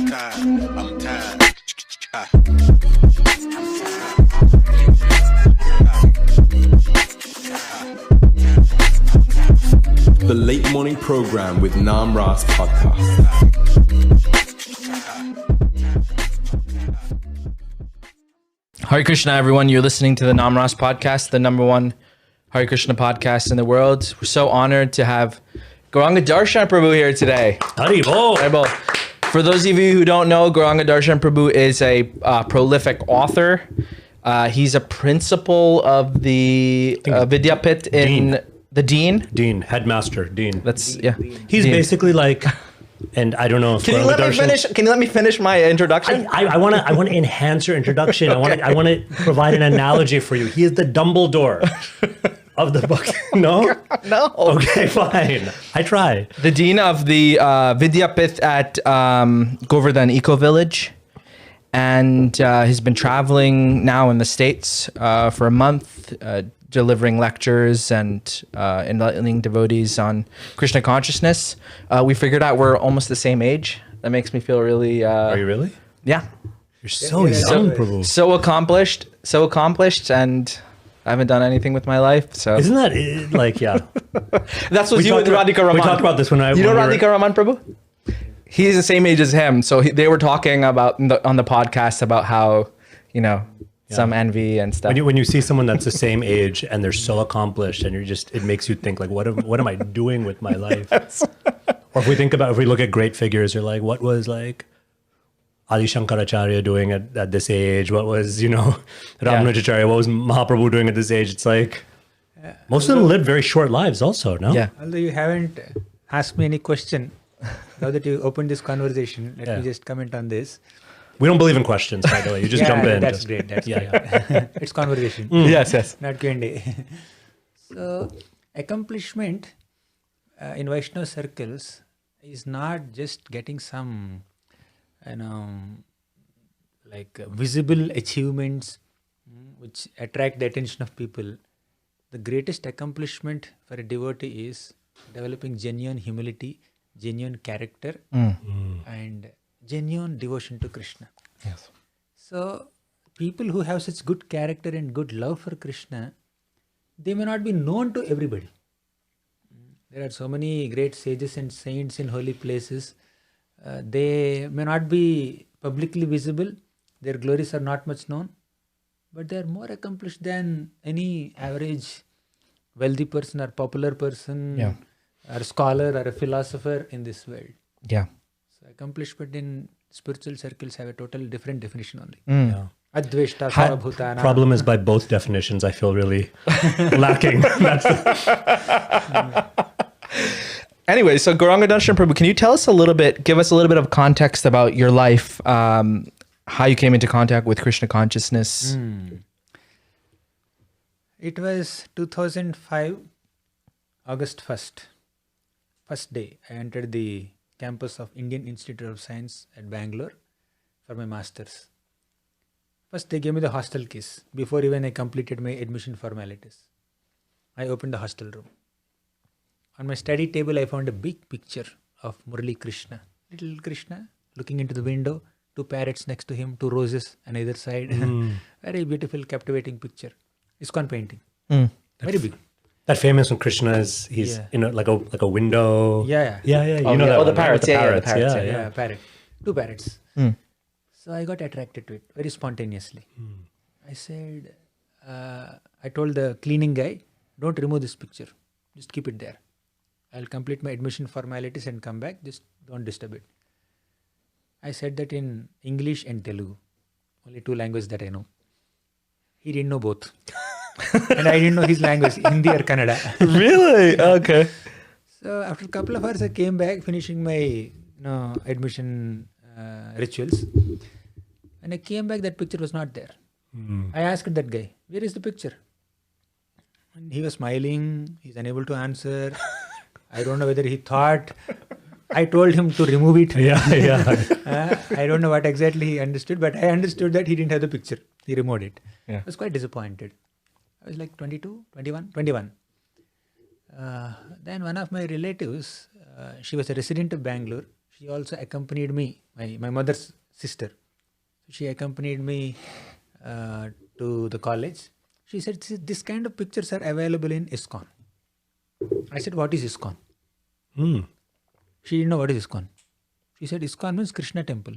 I'm tired. The late morning program with NamaRasa Podcast. Hare Krishna, everyone. You're listening to the NamaRasa Podcast, the number one Hare Krishna podcast in the world. We're so honored to have Gauranga Darshan Prabhu here today. Haribol. Haribol. For those of you who don't know, Gauranga Darshan Prabhu is a prolific author. He's a principal of the Vidyapit in the Dean, headmaster, Dean. That's He's Dean. basically like, and I don't know if Can you let me finish? Can you let me finish my introduction? I want to enhance your introduction. I want to provide an analogy for you. He is the Dumbledore of the book. No? No. Okay, fine. I try. The dean of the Vidyapith at Govardhan Eco Village. And he's been traveling now in the States for a month, delivering lectures and enlightening devotees on Krishna consciousness. We figured out we're almost the same age. That makes me feel really... Are you really? Yeah. You're so young, Prabhu. So accomplished, and I haven't done anything with my life. So Isn't that like, yeah. That's what you with Radhika Raman. We talked about this when I... You know Radhika Raman, Prabhu? He's the same age as him. So they were talking about on the podcast about how, some envy and stuff. When you see someone that's the same age and they're so accomplished, and it makes you think like, what am I doing with my life? Yes. Or if we look at great figures, you're like, what was like Adi Shankaracharya doing at this age? What was, Ramanujacharya, what was Mahaprabhu doing at this age? It's like, most of them lived very short lives also, no? Yeah. Although you haven't asked me any question, now that you opened this conversation, let me just comment on this. We don't believe in questions, by the way. You just jump in. That's great. That's great. It's conversation. Yes. Not Q&A. So, accomplishment in Vaishnava circles is not just getting some, visible achievements which attract the attention of people. The greatest accomplishment for a devotee is developing genuine humility, genuine character, and genuine devotion to Krishna. Yes. So, people who have such good character and good love for Krishna, they may not be known to everybody. There are so many great sages and saints in holy places. They may not be publicly visible. Their glories are not much known. But they are more accomplished than any average wealthy person or popular person or a scholar or a philosopher in this world. Yeah. So accomplishment in spiritual circles have a total different definition only. Yeah. Adveshta sarvabhutana. Problem is, by both definitions, I feel really lacking. Anyway, so Gauranga Darshan Prabhu, can you give us a little bit of context about your life, how you came into contact with Krishna consciousness? It was 2005, August 1st. First day, I entered the campus of Indian Institute of Science at Bangalore for my master's. First, they gave me the hostel keys before even I completed my admission formalities. I opened the hostel room. On my study table, I found a big picture of Murali Krishna. Little Krishna looking into the window, 2 parrots next to him, 2 roses on either side. Very beautiful, captivating picture. Iskcon painting. Very big. That famous one, Krishna is in like a window. Yeah. You know that the one, parrots. right? The parrots. Yeah, parrot. 2 parrots. So I got attracted to it very spontaneously. I said, I told the cleaning guy, don't remove this picture. Just keep it there. I'll complete my admission formalities and come back. Just don't disturb it. I said that in English and Telugu. Only 2 languages that I know. He didn't know both. And I didn't know his language, Hindi or Kannada. Really? Okay. So after a couple of hours, I came back, finishing my admission rituals. When I came back, that picture was not there. I asked that guy, where is the picture? And he was smiling. He's unable to answer. I don't know whether he thought. I told him to remove it. I don't know what exactly he understood, but I understood that he didn't have the picture. He removed it. I was quite disappointed. I was like 22, 21. Then one of my relatives, she was a resident of Bangalore. She also accompanied me, my mother's sister. She accompanied me to the college. She said, this kind of pictures are available in iskcon. I said, what is iskcon? She didn't know what is iskcon. She said, iskcon means Krishna temple.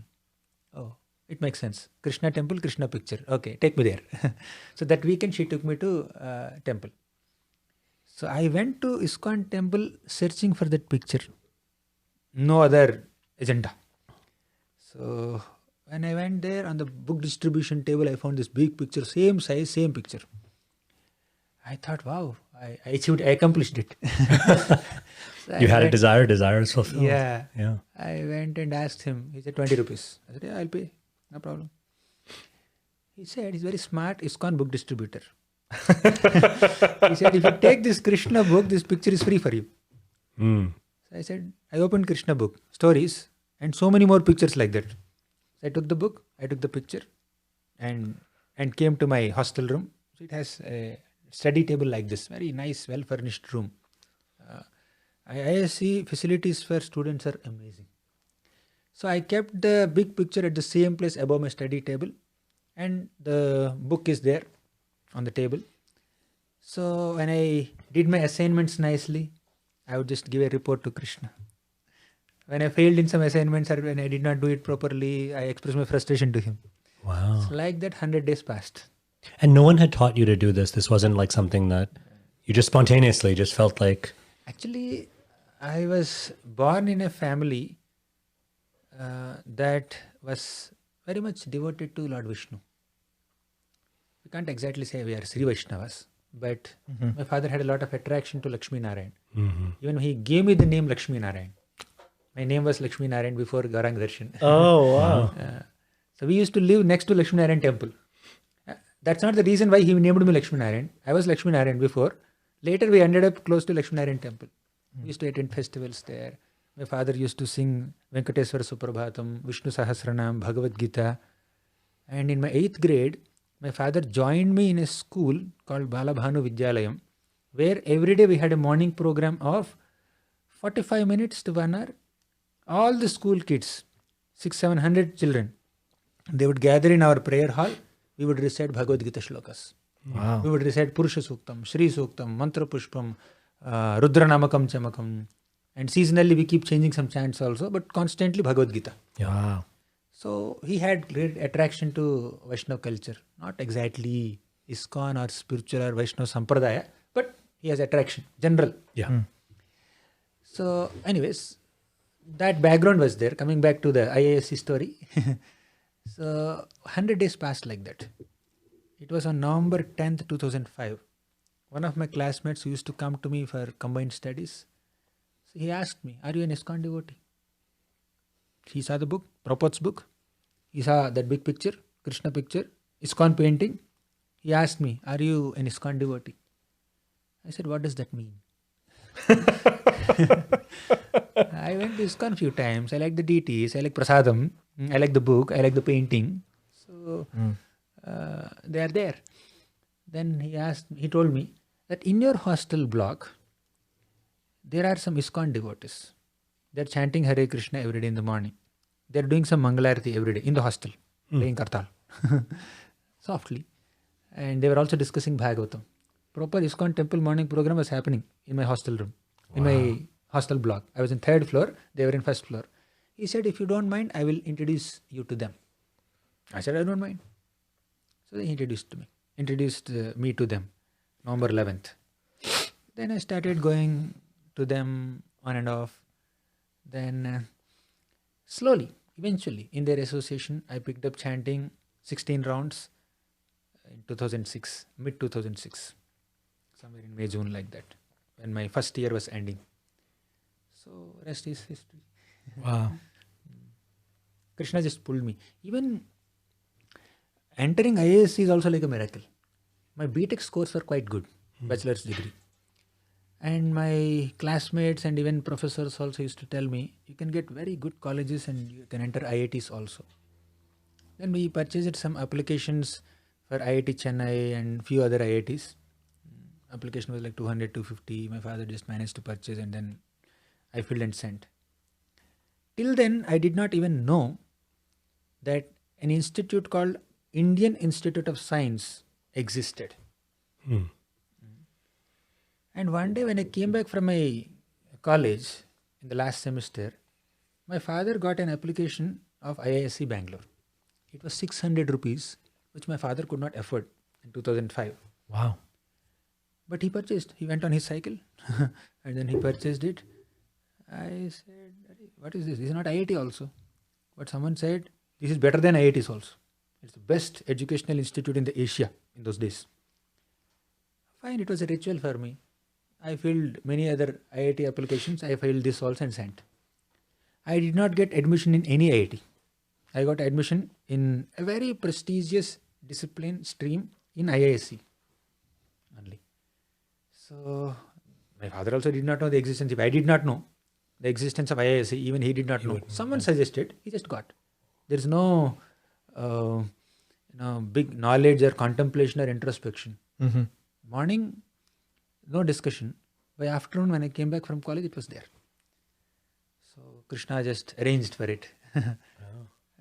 Oh, it makes sense. Krishna temple, Krishna picture. Okay, take me there. So that weekend she took me to temple. So I went to iskcon temple searching for that picture. No other agenda. So when I went there, on the book distribution table, I found this big picture, same size, same picture. I thought, wow, I accomplished it. So You had a desire is fulfilled. Yeah. Yeah. I went and asked him. He said 20 rupees. I said, yeah, I'll pay. No problem. He said, he's very smart iskcon book distributor. He said, if you take this Krishna book, this picture is free for you. So I said, I opened Krishna book, stories, and so many more pictures like that. So I took the book, I took the picture, and came to my hostel room. So it has a study table like this, very nice, well-furnished room. IISc facilities for students are amazing. So I kept the big picture at the same place above my study table, and the book is there on the table. So when I did my assignments nicely, I would just give a report to Krishna. When I failed in some assignments or when I did not do it properly, I expressed my frustration to him. Wow. So like that, 100 days passed. And no one had taught you to do this. This wasn't like something that you just spontaneously just felt like. Actually, I was born in a family that was very much devoted to Lord Vishnu. We can't exactly say we are Sri Vaishnavas, but my father had a lot of attraction to Lakshmi Narayan. Even he gave me the name Lakshmi Narayan. My name was Lakshmi Narayan before Gauranga Darshan. Oh, wow. So we used to live next to Lakshmi Narayan temple. That's not the reason why he named me Lakshmi Narayan. I was Lakshmi Narayan before. Later we ended up close to Lakshmi Narayan temple. We used to attend festivals there. My father used to sing Venkateswara Suprabhatam, Vishnu Sahasranam, Bhagavad Gita. And in my 8th grade, my father joined me in a school called Balabhanu Vidyalayam, where every day we had a morning program of 45 minutes to 1 hour. All the school kids, 600-700 children, they would gather in our prayer hall. We would recite Bhagavad Gita shlokas. Wow. We would recite Purusha Suktam, Shri Suktam, Mantra Pushpam, Rudra Namakam Chamakam. And seasonally we keep changing some chants also, but constantly Bhagavad Gita. Wow. So he had great attraction to Vaishnava culture. Not exactly iskcon or spiritual or Vaishnava Sampradaya, but he has attraction, general. Yeah. So anyways, that background was there. Coming back to the IISc story. So 100 days passed like that. It was on November 10th, 2005. One of my classmates who used to come to me for combined studies, so he asked me, are you an iskcon devotee? He saw the book, Prabhupada's book. He saw that big picture, Krishna picture, iskcon painting. He asked me, are you an iskcon devotee? I said, what does that mean? I went to iskcon a few times. I like the deities. I like prasadam. I like the book. I like the painting. So they are there. Then he told me that in your hostel block, there are some iskcon devotees. They're chanting Hare Krishna every day in the morning. They're doing some Mangalarati every day in the hostel, playing Kartal. Softly. And they were also discussing Bhagavatam. Proper iskcon temple morning program was happening in my hostel room, in my hostel block. I was in 3rd floor, they were in 1st floor. He said, if you don't mind, I will introduce you to them. I said, I don't mind. So they introduced me to them, November 11th. Then I started going to them on and off. Then slowly, eventually, in their association, I picked up chanting 16 rounds in 2006, mid-2006. Somewhere in May, June like that, when my first year was ending. So rest is history. Wow. Krishna just pulled me. Even entering IISc is also like a miracle. My BTech scores were quite good, bachelor's degree. And my classmates and even professors also used to tell me, you can get very good colleges and you can enter IITs also. Then we purchased some applications for IIT Chennai and few other IITs. Application was like 200, 250. My father just managed to purchase and then I filled and sent. till then, I did not even know that an institute called Indian Institute of Science existed. And one day when I came back from my college in the last semester, my father got an application of IISc Bangalore. It was 600 rupees, which my father could not afford in 2005. Wow. But he purchased. He went on his cycle and then he purchased it. I said, what is this? This is not IIT also. But someone said, this is better than IITs also. It's the best educational institute in the Asia in those days. Fine, it was a ritual for me. I filled many other IIT applications. I filled this also and sent. I did not get admission in any IIT. I got admission in a very prestigious discipline stream in IISc only. So my father also did not know the existence. If I did not know the existence of IISc, even he did not know. Someone suggested, he just got. There is no big knowledge or contemplation or introspection. Morning, no discussion. By afternoon, when I came back from college, it was there. So Krishna just arranged for it.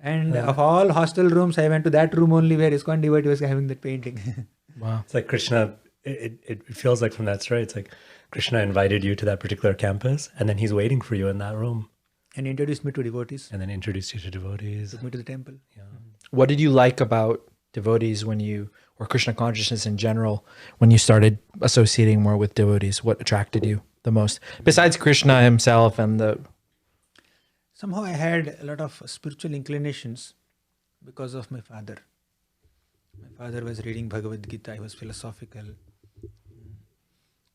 And of all hostel rooms, I went to that room only where iskcon devotee was having that painting. Wow. It's like Krishna, it feels like from that story, it's like Krishna invited you to that particular campus and then he's waiting for you in that room. And introduced me to devotees. And then introduced you to devotees. Took me to the temple. Yeah. What did you like about devotees or Krishna consciousness in general, when you started associating more with devotees? What attracted you the most? Besides Krishna himself and Somehow I had a lot of spiritual inclinations because of my father. My father was reading Bhagavad Gita. He was philosophical.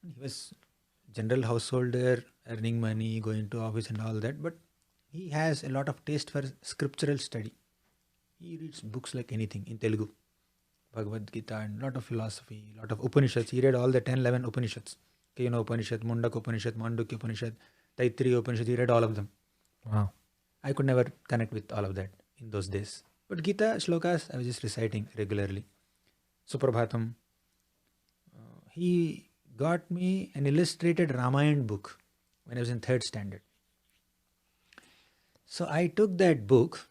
He was general householder, earning money, going to office and all that. But he has a lot of taste for scriptural study. He reads books like anything in Telugu. Bhagavad Gita and a lot of philosophy, a lot of Upanishads. He read all the 10, 11 Upanishads. Kena Upanishad, Mundaka Upanishad, Mandukya Upanishad, Taittiriya Upanishad. He read all of them. wow. I could never connect with all of that in those days. But Gita shlokas, I was just reciting regularly. Suprabhatam. He got me an illustrated Ramayana book when I was in 3rd standard. So I took that book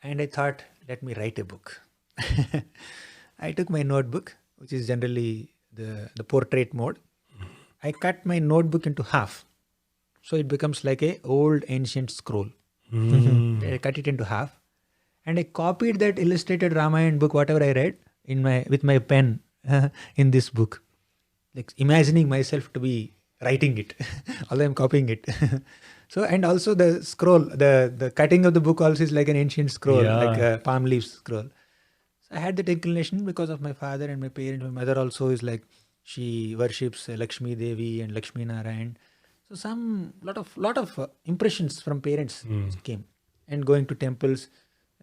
and I thought, let me write a book. I took my notebook, which is generally the portrait mode. I cut my notebook into half. So it becomes like a old ancient scroll. I cut it into half. And I copied that illustrated Ramayana book, whatever I read, with my pen in this book. Like imagining myself to be writing it, although I'm copying it. So, and also the scroll, the cutting of the book also is like an ancient scroll, like a palm leaf scroll. So I had that inclination because of my father and my parents. My mother also is like, she worships Lakshmi Devi and Lakshmi Narayan. So lot of impressions from parents came. And going to temples,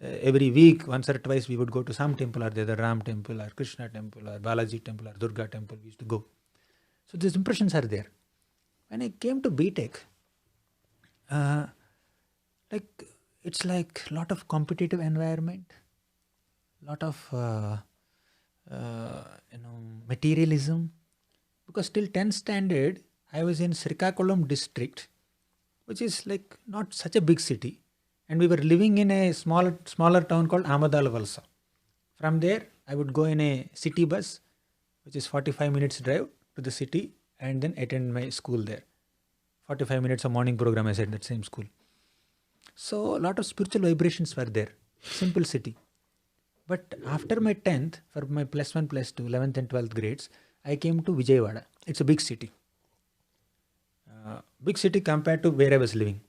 every week, once or twice, we would go to some temple or the other, Ram temple or Krishna temple or Balaji temple or Durga temple, we used to go. So these impressions are there. When I came to BTech, it's like a lot of competitive environment, lot of materialism. Because till 10th standard, I was in Srikakulam district, which is like not such a big city. And we were living in a smaller town called Amadalavalsa. From there, I would go in a city bus, which is 45 minutes drive to the city, and then attend my school there. 45 minutes of morning program, I said, that same school. So a lot of spiritual vibrations were there. Simple city. But after my 10th, for my plus 1, plus 2, 11th and 12th grades, I came to Vijayawada. It's a big city. Big city compared to where I was living.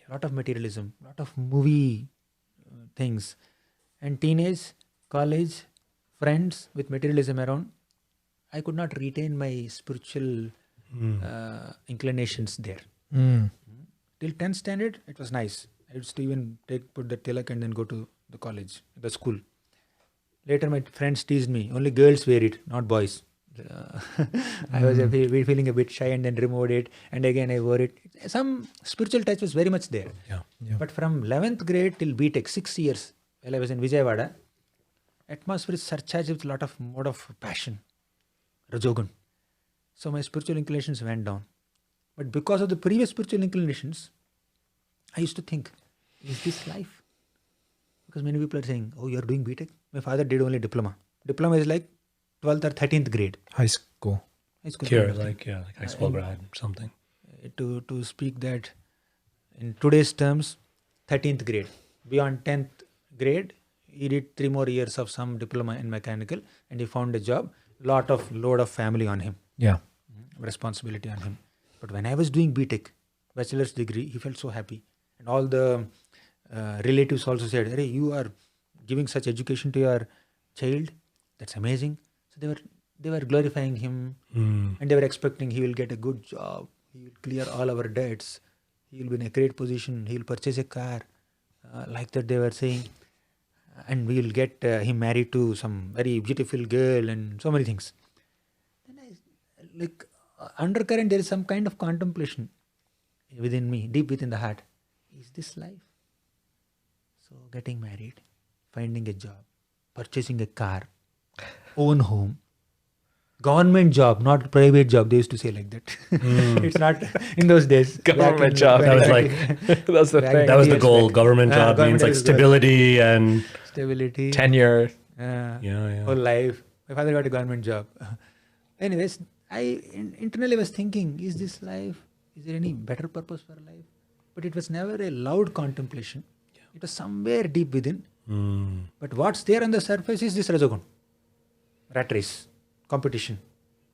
A lot of materialism, a lot of movie things. And teenage, college, friends with materialism around. I could not retain my spiritual inclinations there. Till 10th standard, it was nice. I used to even put the tilak and then go to the college, the school. Later, my friends teased me. Only girls wear it, not boys. I was feeling a bit shy and then removed it. And again, I wore it. Some spiritual touch was very much there. Yeah. But from 11th grade till BTech, 6 years, while I was in Vijayawada, atmosphere is surcharged with a lot of mode of passion, Rajogun. So my spiritual inclinations went down. But because of the previous spiritual inclinations, I used to think, is this life? Because many people are saying, oh, you're doing BTech? My father did only diploma. Diploma is like 12th or 13th grade. High school. High school Here, kind of thing. like high school grad or something. To speak that in today's terms, 13th grade. Beyond 10th grade, he did 3 more years of some diploma in mechanical and he found a job. Load of family on him. Yeah. Responsibility on him. But when I was doing BTech, bachelor's degree, he felt so happy. And all the relatives also said, hey, you are giving such education to your child. That's amazing. So they were glorifying him and they were expecting he will get a good job. He will clear all our debts. He will be in a great position. He will purchase a car. Like that they were saying. And we will get him married to some very beautiful girl and so many things. Then undercurrent, there is some kind of contemplation within me, deep within the heart. Is this life? So getting married, finding a job, purchasing a car, own home, government job, not private job. They used to say like that. It's not in those days. Government job. That was like That's the thing. that was the goal. Government job government means like is stability and stability, Tenure. whole life. My father got a government job. Anyways, I internally was thinking, is this life? Is there any better purpose for life? But it was never a loud contemplation. It was somewhere deep within. But what's there on the surface is this rajagun. Rat race, competition,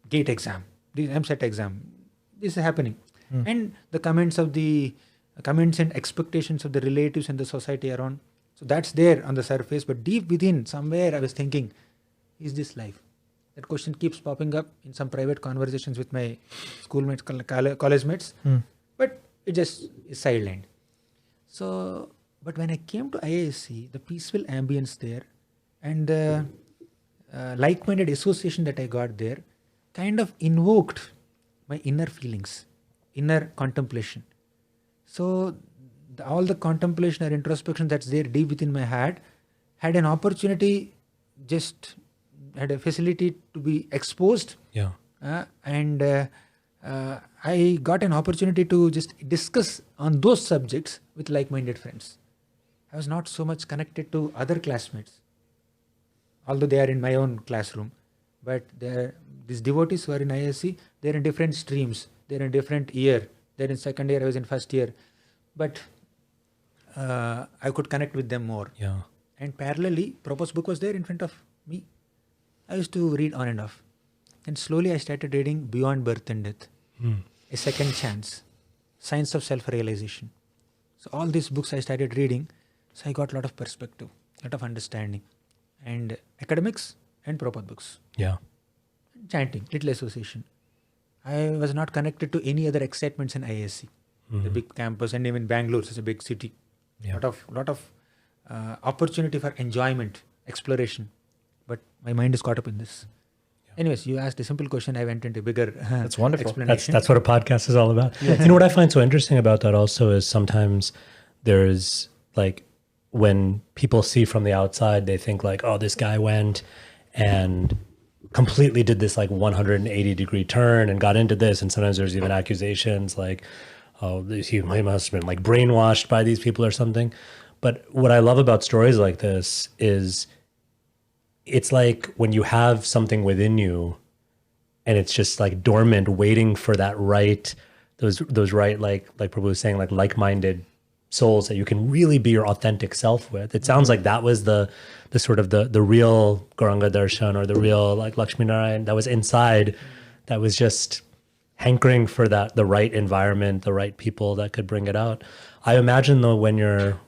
gate exam, the MSET exam. This is happening. And the comments and expectations of the relatives and the society around. So that's there on the surface. But deep within, somewhere I was thinking, is this life? That question keeps popping up in some private conversations with my schoolmates, college mates. But it just is sidelined. So, but when I came to IISc, the peaceful ambience there and the like-minded association that I got there kind of invoked my inner feelings, inner contemplation. So all the contemplation or introspection that's there deep within my heart had an opportunity, just had a facility to be exposed. And I got an opportunity to just discuss on those subjects with like-minded friends. I was not so much connected to other classmates, although they are in my own classroom. But these devotees who are in ISC, they're in different streams. They're in different year. They're in second year, I was in first year. But I could connect with them more. And parallelly, Prabhupada's book was there in front of me. I used to read on and off. And slowly I started reading Beyond Birth and Death, A Second Chance, Science of Self-Realization. So all these books I started reading. So I got a lot of perspective, a lot of understanding. And academics and Prabhupada books. Chanting, little association. I was not connected to any other excitements in ISC, the big campus, and even Bangalore, such a big city. Lot of opportunity for enjoyment, exploration. But my mind is caught up in this. Anyways, you asked a simple question. I went into bigger That's wonderful. explanation. That's what a podcast is all about. You know what I find so interesting about that also is sometimes there's like when people see from the outside, they think like, oh, this guy went and completely did this like 180-degree turn and got into this. And sometimes there's even accusations like, oh, he must have been like brainwashed by these people or something. But what I love about stories like this is it's like when you have something within you and it's just like dormant, waiting for that right, those right, like Prabhu was saying, like like-minded souls that you can really be your authentic self with. It sounds like that was the sort of the real Gauranga Darshan or the real like Lakshmi Narayan that was inside, that was just hankering for that, the right environment, the right people that could bring it out. I imagine though, when you're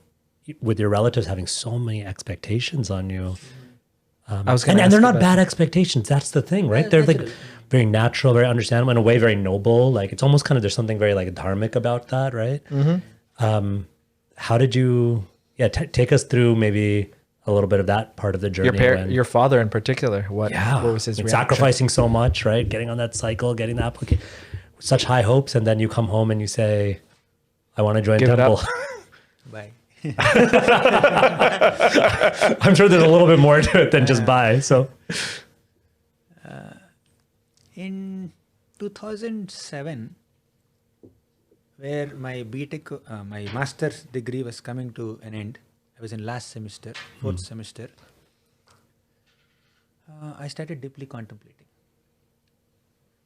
with your relatives having so many expectations on you, and they're not bad expectations. That's the thing, right? They're like very natural, very understandable, in a way, very noble. Like it's almost kind of, there's something very like dharmic about that, right? How did you, take us through maybe a little bit of that part of the journey. Your father in particular, what was his reaction? Sacrificing so much, right? Getting on that cycle, getting the application, such high hopes, and then you come home and you say, I want to join temple. Bye. I'm sure there's a little bit more to it than just bye. So, in 2007, where my my master's degree was coming to an end. I was in last semester, fourth semester. I started deeply contemplating.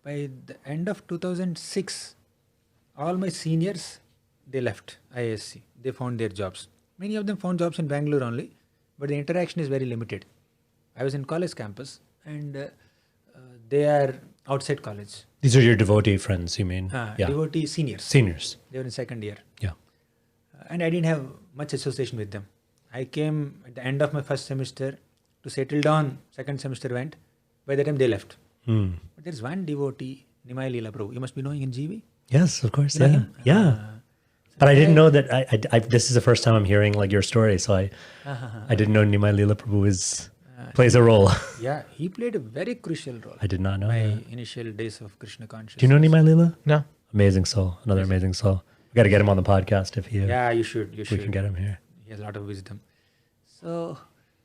By the end of 2006, all my seniors, they left ISC. They found their jobs. Many of them found jobs in Bangalore only, but the interaction is very limited. I was in college campus, and they are outside college. These are your devotee friends, you mean? Devotee seniors. Seniors. They were in second year. Yeah. And I didn't have much association with them. I came at the end of my first semester to settle down. Second semester went. By the time they left. But there's one devotee, Nimai Leela Prabhu. You must be knowing in GV. Yes, of course. You know him? Yeah. But I didn't know that. I this is the first time I'm hearing like your story, so I didn't know Nimai Leela Prabhu plays a role. Yeah, he played a very crucial role. I did not know My that. initial days of Krishna consciousness. Do you know Nimai Leela? No. Amazing soul. Another amazing soul. We got to get him on the podcast if he. Yeah, you should. You if we should. can get him here. He has a lot of wisdom. So,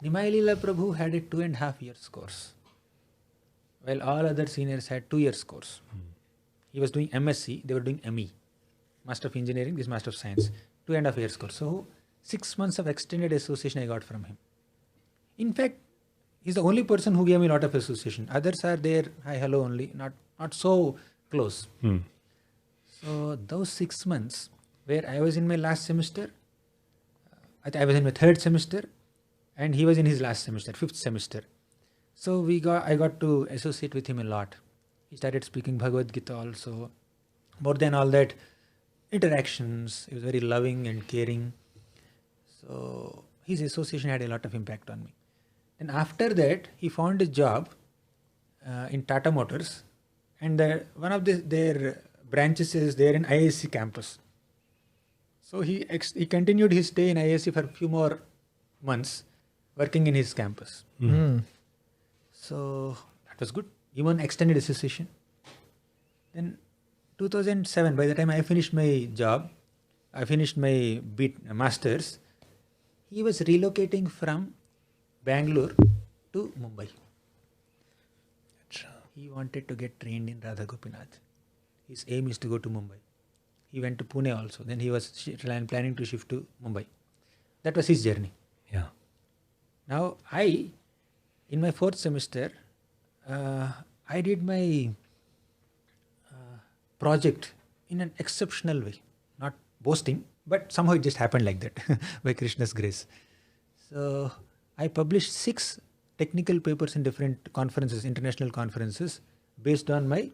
Nimai Leela Prabhu had a 2.5 years course, while all other seniors had 2 years course. He was doing MSc, they were doing ME, Master of Engineering, this Master of Science, 2.5 years course. So, 6 months of extended association I got from him. In fact, he's the only person who gave me a lot of association. Others are there, hi, hello only, not so close. So, those 6 months where I was in my last semester, I was in my third semester, and he was in his last semester, fifth semester. So I got to associate with him a lot. He started speaking Bhagavad Gita also. More than all that, interactions. He was very loving and caring. So his association had a lot of impact on me. And after that, he found a job in Tata Motors, and one of their branches is there in ISC campus. So he continued his stay in ISC for a few more months, working in his campus. So that was good. Even extended association. Then 2007, by the time I finished my job, I finished my master's, he was relocating from Bangalore to Mumbai. He wanted to get trained in Radha Gopinath. His aim is to go to Mumbai. He went to Pune also. Then he was planning to shift to Mumbai. That was his journey. Yeah. Now in my fourth semester, I did my project in an exceptional way. Not boasting, but somehow it just happened like that by Krishna's grace. So I published 6 technical papers in different conferences, international conferences, based on my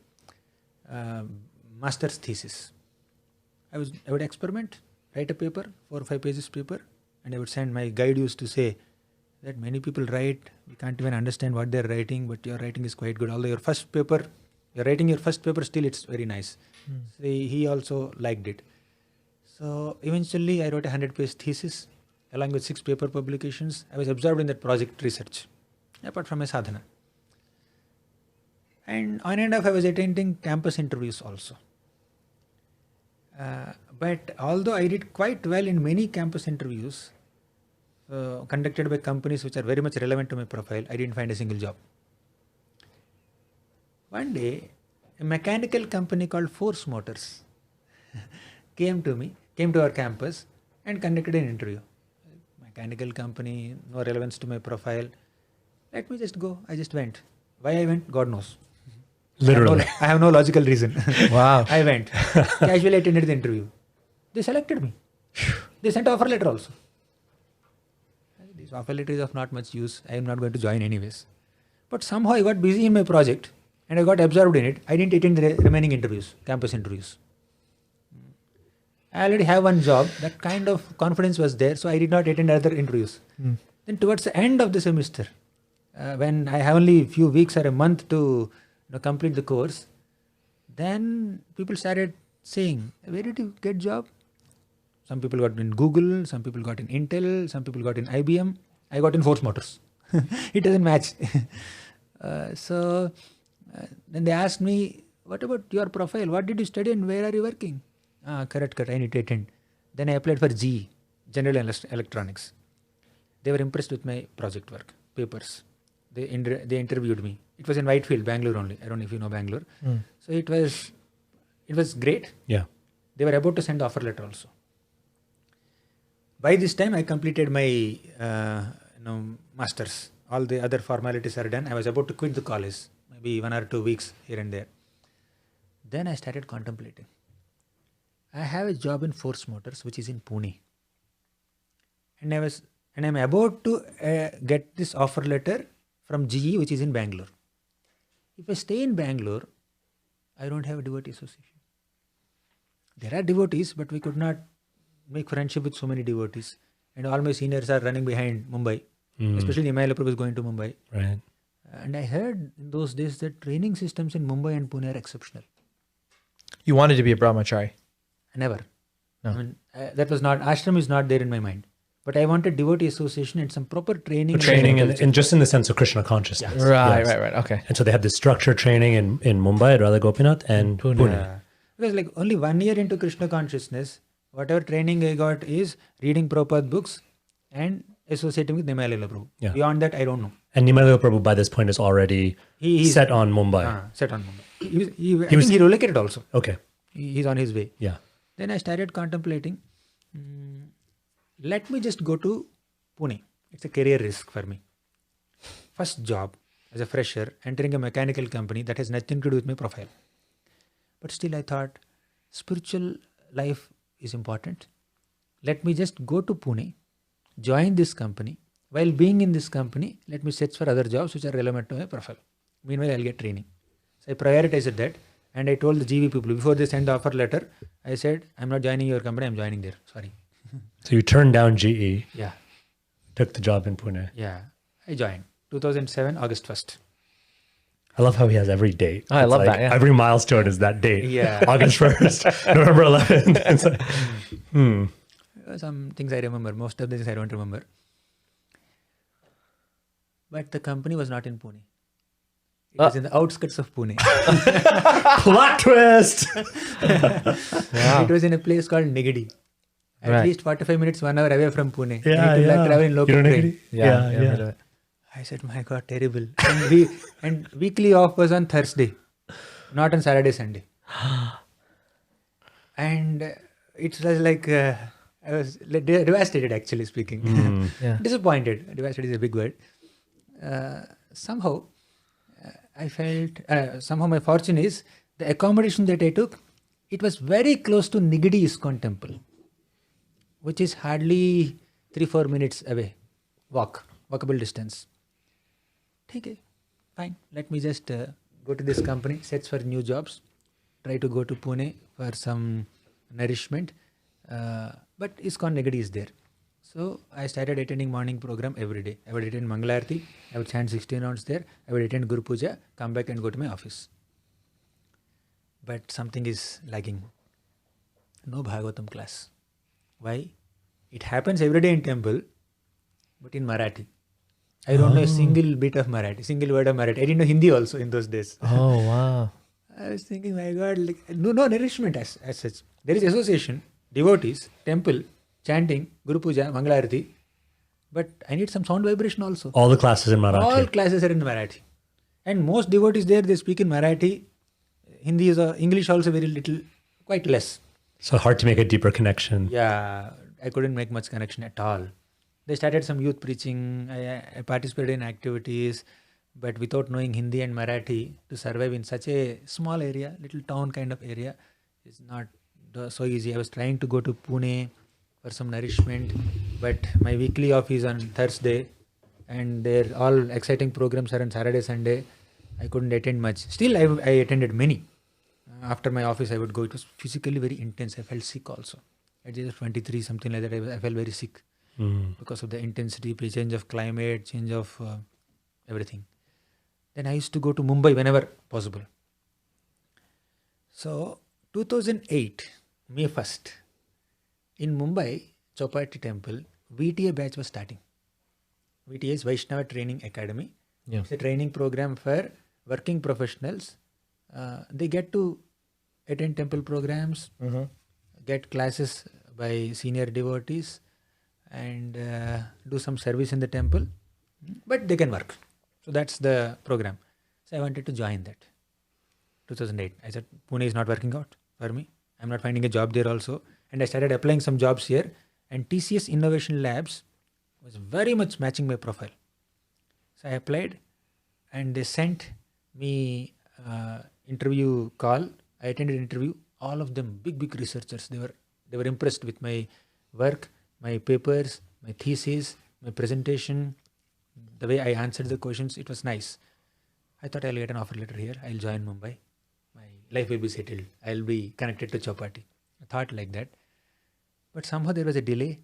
master's thesis. I would experiment, write a paper, 4 or 5 pages paper, and I would send. My guide used to say that many people write, we can't even understand what they're writing, but your writing is quite good. Although you're writing your first paper, still it's very nice. So he also liked it. So eventually I wrote a 100-page thesis along with 6 paper publications. I was absorbed in that project research, apart from my sadhana. And on and off I was attending campus interviews also. But although I did quite well in many campus interviews conducted by companies which are very much relevant to my profile, I didn't find a single job. One day, a mechanical company called Force Motors came to our campus and conducted an interview. Mechanical company, no relevance to my profile. Let me just go. I just went. Why I went, God knows. Literally. I have no logical reason. Wow. I went. Casually attended the interview. They selected me. They sent offer letter also. This offer letter is of not much use. I am not going to join anyways. But somehow I got busy in my project and I got absorbed in it. I didn't attend the remaining interviews, campus interviews. I already have one job. That kind of confidence was there, so I did not attend other interviews. Then towards the end of the semester, when I have only a few weeks or a month to complete the course, then people started saying, where did you get job? Some people got in Google, some people got in Intel, some people got in IBM. I got in Force Motors. It doesn't match. So then they asked me, what about your profile? What did you study and where are you working? Correct, I need to attend. Then I applied for GE, General Electronics. They were impressed with my project work, papers. They interviewed me. It was in Whitefield, Bangalore only. I don't know if you know Bangalore. So it was great. Yeah. They were about to send the offer letter also. By this time, I completed my masters. All the other formalities are done. I was about to quit the college, maybe 1 or 2 weeks here and there. Then I started contemplating. I have a job in Force Motors, which is in Pune, and I'm about to get this offer letter from GE, which is in Bangalore. If I stay in Bangalore, I don't have a devotee association. There are devotees, but we could not make friendship with so many devotees. And all my seniors are running behind Mumbai, especially Himalaya Prabhu is going to Mumbai. Right. And I heard in those days that training systems in Mumbai and Pune are exceptional. You wanted to be a brahmachari. Never. No. I mean, that was not, ashram is not there in my mind. But I wanted devotee association and some proper training. Training and just in the sense of Krishna consciousness. Yes. Right. Okay. And so they have this structured training in Mumbai at Radha Gopinath and Pune. Yeah. Because like only 1 year into Krishna consciousness, whatever training I got is reading Prabhupada books and associating with NamaRasa Prabhu. Yeah. Beyond that, I don't know. And Nimalaya Prabhu by this point is already set on Mumbai. Set on Mumbai. I think he relocated also. Okay. He's on his way. Yeah. Then I started contemplating, let me just go to Pune. It's a career risk for me. First job as a fresher, entering a mechanical company that has nothing to do with my profile. But still I thought, spiritual life is important. Let me just go to Pune, join this company. While being in this company, let me search for other jobs which are relevant to my profile. Meanwhile, I'll get training. So I prioritized that. And I told the GV people, before they send the offer letter, I said, I'm not joining your company, I'm joining there. Sorry. So you turned down GE. Yeah. Took the job in Pune. Yeah. I joined. 2007, August 1st. I love how he has every date. I love that, yeah. Every milestone is that date. Yeah. August 1st, November 11th. It's like, Some things I remember. Most of the things I don't remember. But the company was not in Pune. It was in the outskirts of Pune. plot twist. It was in a place called Negadi. At least 45 minutes, 1 hour away from Pune. Yeah, I need to travel in local You know train. Yeah. I said, my God, terrible. And weekly off was on Thursday, not on Saturday, Sunday. And it was like, I was devastated, actually speaking. Disappointed. Devastated is a big word. Somehow, I felt, somehow my fortune is, the accommodation that I took, it was very close to Nigadi iskcon temple, which is hardly 3-4 minutes away. Walkable distance. Okay, fine. Let me just go to this company, search for new jobs, try to go to Pune for some nourishment. But iskcon Nigadi is there. So I started attending morning program every day. I would attend Mangalarti, I would chant 16 rounds there, I would attend Guru Puja, come back and go to my office. But something is lagging. No Bhagavatam class. Why? It happens every day in temple, but in Marathi. I don't know a single bit of Marathi, single word of Marathi. I didn't know Hindi also in those days. Oh, wow. I was thinking, my God, like, no nourishment as such. There is association, devotees, temple, chanting, Guru Puja, Mangalarti. But I need some sound vibration also. All the classes in Marathi. All classes are in Marathi. And most devotees there, they speak in Marathi. Hindi is English also very little, quite less. So hard to make a deeper connection. Yeah, I couldn't make much connection at all. They started some youth preaching. I participated in activities, but without knowing Hindi and Marathi, to survive in such a small area, little town kind of area, is not so easy. I was trying to go to Pune for some nourishment, but my weekly off is on Thursday, and they're all exciting programs are on Saturday, Sunday. I couldn't attend much. Still, I attended many. After my office, I would go. It was physically very intense. I felt sick also. At the age of 23, something like that, I felt very sick because of the intensity, change of climate, change of everything. Then I used to go to Mumbai whenever possible. So, 2008, May 1st, in Mumbai, Chowpatty Temple, VTA batch was starting. VTA is Vaishnava Training Academy. Yeah. It's a training program for working professionals. They get to attend temple programs, get classes by senior devotees, and do some service in the temple, but they can work. So that's the program. So I wanted to join that. 2008. I said, Pune is not working out for me. I'm not finding a job there also. And I started applying some jobs here. And TCS Innovation Labs was very much matching my profile. So I applied and they sent me interview call. I attended interview. All of them big researchers. They were impressed with my work, my papers, my thesis, my presentation, the way I answered the questions. It was nice. I thought I'll get an offer letter here. I'll join Mumbai. My life will be settled. I'll be connected to Chapati. I thought like that. But somehow there was a delay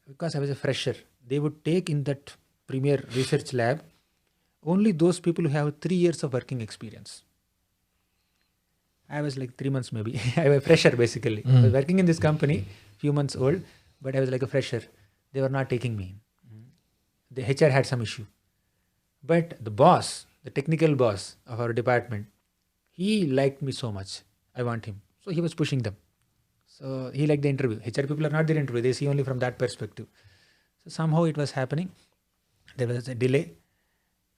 because I was a fresher. They would take in that premier research lab only those people who have 3 years of working experience. I was like 3 months maybe. I was a fresher basically. I was working in this company, few months old, but I was like a fresher. They were not taking me in. The HR had some issue. But the boss, the technical boss of our department, he liked me so much. I want him. So he was pushing them. So he liked the interview. HR people are not their interview. They see only from that perspective. So somehow it was happening. There was a delay.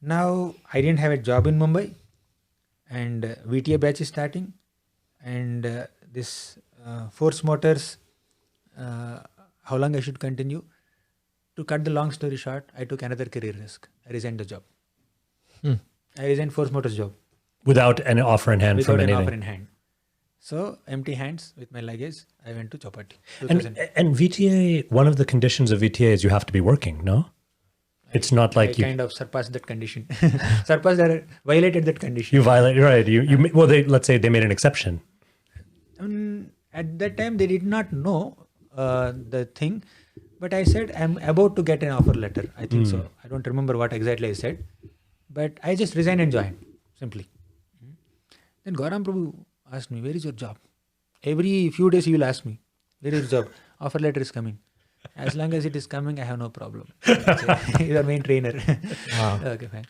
Now I didn't have a job in Mumbai. And VTA batch is starting. And this Force Motors, how long I should continue? To cut the long story short, I took another career risk. I resigned the job. I resigned Force Motors job. Without an offer in hand Without from an anything. offer in hand. So empty hands with my luggage, I went to Chapati. And VTA, one of the conditions of VTA is you have to be working, no? It's not like I kind of surpassed that condition. Violated that condition. you violate, right? Let's say they made an exception. At that time, they did not know the thing. But I said, I'm about to get an offer letter. I think so. I don't remember what exactly I said. But I just resigned and joined, simply. Then Gaurang Prabhu asked me, where is your job? Every few days he will ask me, where is your job? Offer letter is coming. As long as it is coming, I have no problem. He's our main trainer. Wow. Okay, fine.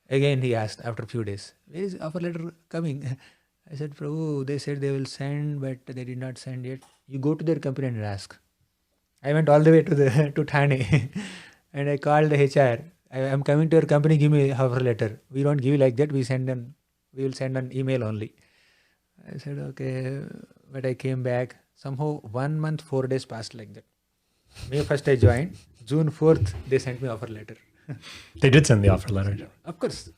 Again, he asked after a few days, where is offer letter coming? I said, Prabhu, they said they will send, but they did not send yet. You go to their company and ask. I went all the way to Thane and I called the HR. I am coming to your company, give me offer letter. We don't give like that. We will send an email only. I said, okay. But I came back. Somehow 1 month, 4 days passed like that. May 1st I joined. June 4th, they sent me offer letter. They did send the offer letter. Of course.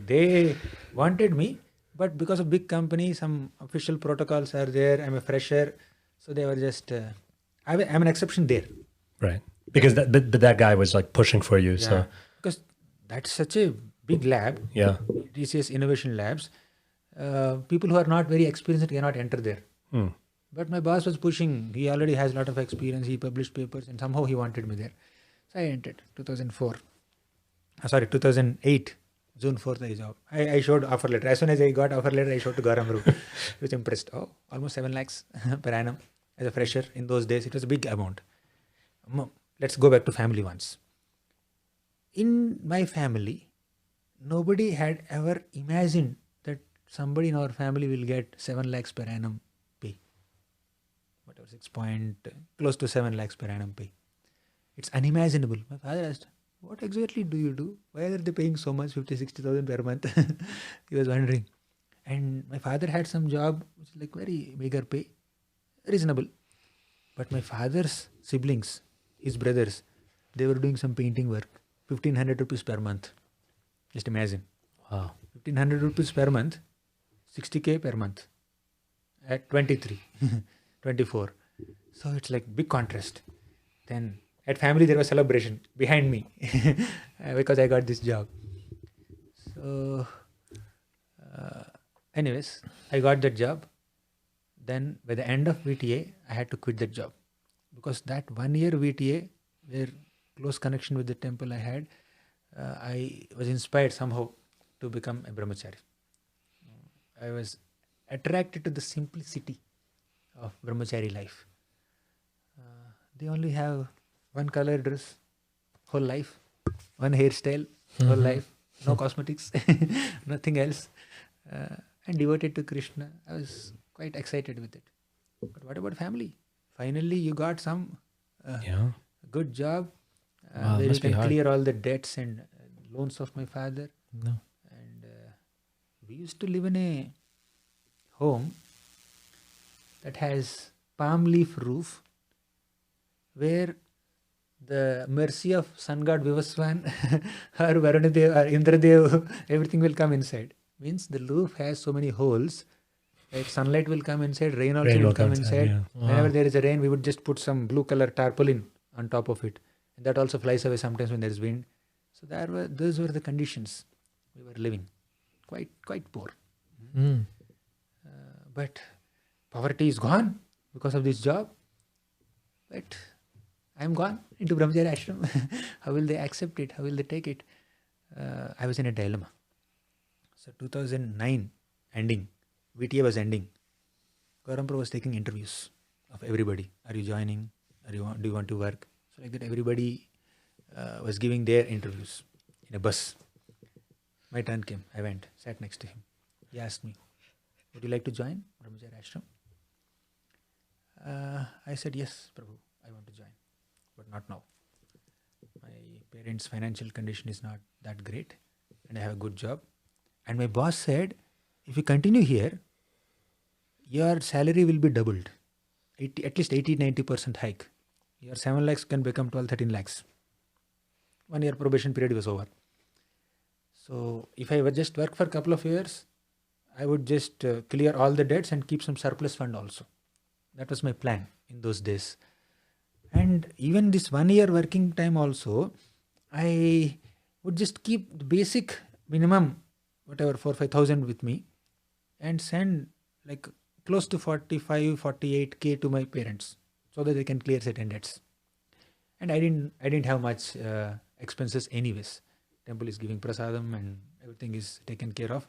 They wanted me, but because of big company, some official protocols are there. I'm a fresher. So they were just, I'm an exception there. Right. Because that guy was like pushing for you. Yeah. So Because that's such a big lab. yeah. TCS Innovation Labs. People who are not very experienced cannot enter there. But my boss was pushing. He already has a lot of experience. He published papers and somehow he wanted me there. So I entered 2008. June 4th I job. I showed offer letter. As soon as I got offer letter, I showed to Gaurang Prabhu. He was impressed. Oh, almost 7 lakhs per annum as a fresher in those days. It was a big amount. Let's go back to family once. In my family, nobody had ever imagined that somebody in our family will get 7 lakhs per annum pay. Whatever, close to 7 lakhs per annum pay. It's unimaginable. My father asked, what exactly do you do? Why are they paying so much, 50,000-60,000 per month? He was wondering. And my father had some job, which is like very meager pay, reasonable. But my father's siblings, his brothers, they were doing some painting work, 1,500 rupees per month. Just imagine. Wow. 1,500 rupees per month, 60K per month at 23, 24. So it's like big contrast. Then at family there was celebration behind me because I got this job. So anyways, I got that job. Then by the end of VTA, I had to quit that job because that 1 year VTA, where close connection with the temple I had, I was inspired somehow to become a brahmachari. I was attracted to the simplicity of brahmachari life. They only have one color dress, whole life, one hairstyle, whole life, no cosmetics, nothing else, and devoted to Krishna. I was quite excited with it. But what about family? Finally, you got some good job Wow, where you must be can hard. clear all the debts and loans of my father. No. And we used to live in a home that has palm leaf roof, where the mercy of sun god Vivaswan or Varunadev or Indradev, everything will come inside. Means the roof has so many holes. Like sunlight will come inside, rain also will come inside. yeah. Whenever there is a rain, we would just put some blue color tarpaulin on top of it. And that also flies away sometimes when there is wind. So those were the conditions we were living. Quite poor. But poverty is gone because of this job. But I am gone into Brahmacharya ashram. How will they accept it? How will they take it? I was in a dilemma. So 2009 ending, VTA was ending. Gauranga Prabhu was taking interviews of everybody. Are you joining? Do you want to work? So like that, everybody was giving their interviews in a bus. My turn came. I went, sat next to him. He asked me, would you like to join Brahmacharya ashram? I said, yes, Prabhu, I want to join. But not now. My parents' financial condition is not that great and I have a good job. And my boss said, if you continue here, your salary will be doubled. At least 80-90% hike. Your 7 lakhs can become 12-13 lakhs. 1 year probation period was over. So if I would just work for a couple of years, I would just clear all the debts and keep some surplus fund also. That was my plan in those days. And even this 1 year working time also, I would just keep the basic minimum, whatever, 4,000-5,000 with me and send like close to 45-48K to my parents so that they can clear certain debts. And I didn't have much expenses anyways. Temple is giving prasadam and everything is taken care of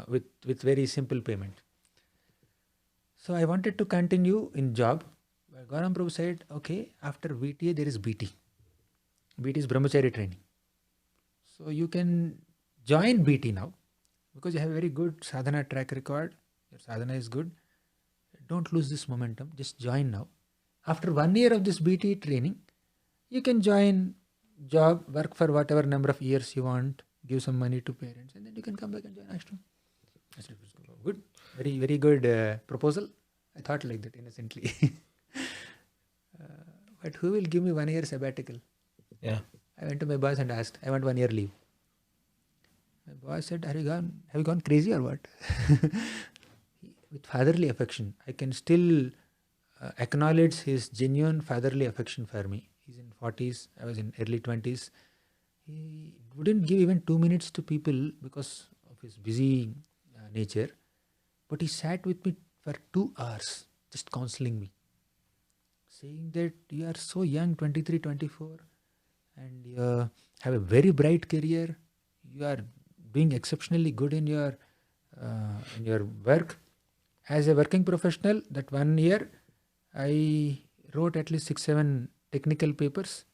with very simple payment. So I wanted to continue in job. Gauranga Prabhu said, okay, after VTA there is BT. BT is Brahmachari training. So you can join BT now because you have a very good sadhana track record. Your sadhana is good. Don't lose this momentum. Just join now. After 1 year of this BT training, you can join job, work for whatever number of years you want, give some money to parents, and then you can come back and join ashram. I said, good. Very, very good proposal. I thought like that innocently. But who will give me 1 year sabbatical? Yeah. I went to my boss and asked, I want 1 year leave. My boss said, have you gone crazy or what? With fatherly affection, I can still acknowledge his genuine fatherly affection for me. He's in 40s, I was in early 20s. He wouldn't give even 2 minutes to people because of his busy nature. But he sat with me for 2 hours, just counseling me. Saying that you are so young, 23, 24, and you have a very bright career. You are doing exceptionally good in your work. As a working professional, that 1 year, I wrote at least 6-7 technical papers.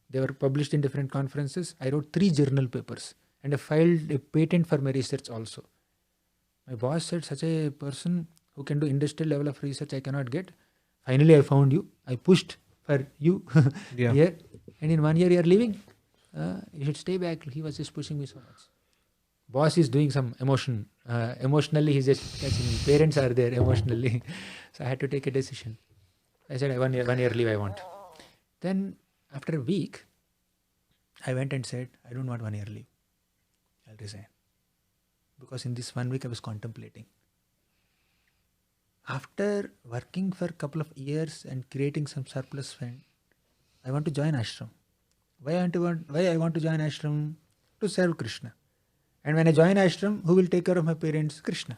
They were published in different conferences. I wrote 3 journal papers and I filed a patent for my research also. My boss said, such a person who can do industrial level of research I cannot get. Finally, I found you. I pushed for you here. And in 1 year, you are leaving. You should stay back. He was just pushing me so much. Boss is doing some emotion. Emotionally, he's just catching me. Parents are there emotionally. So I had to take a decision. I said, 1 year leave I want. Then after a week, I went and said, I don't want 1 year leave. I'll resign. Because in this 1 week, I was contemplating. After working for a couple of years and creating some surplus fund, I want to join ashram. Why I want to join ashram? To serve Krishna. And when I join ashram, who will take care of my parents? Krishna.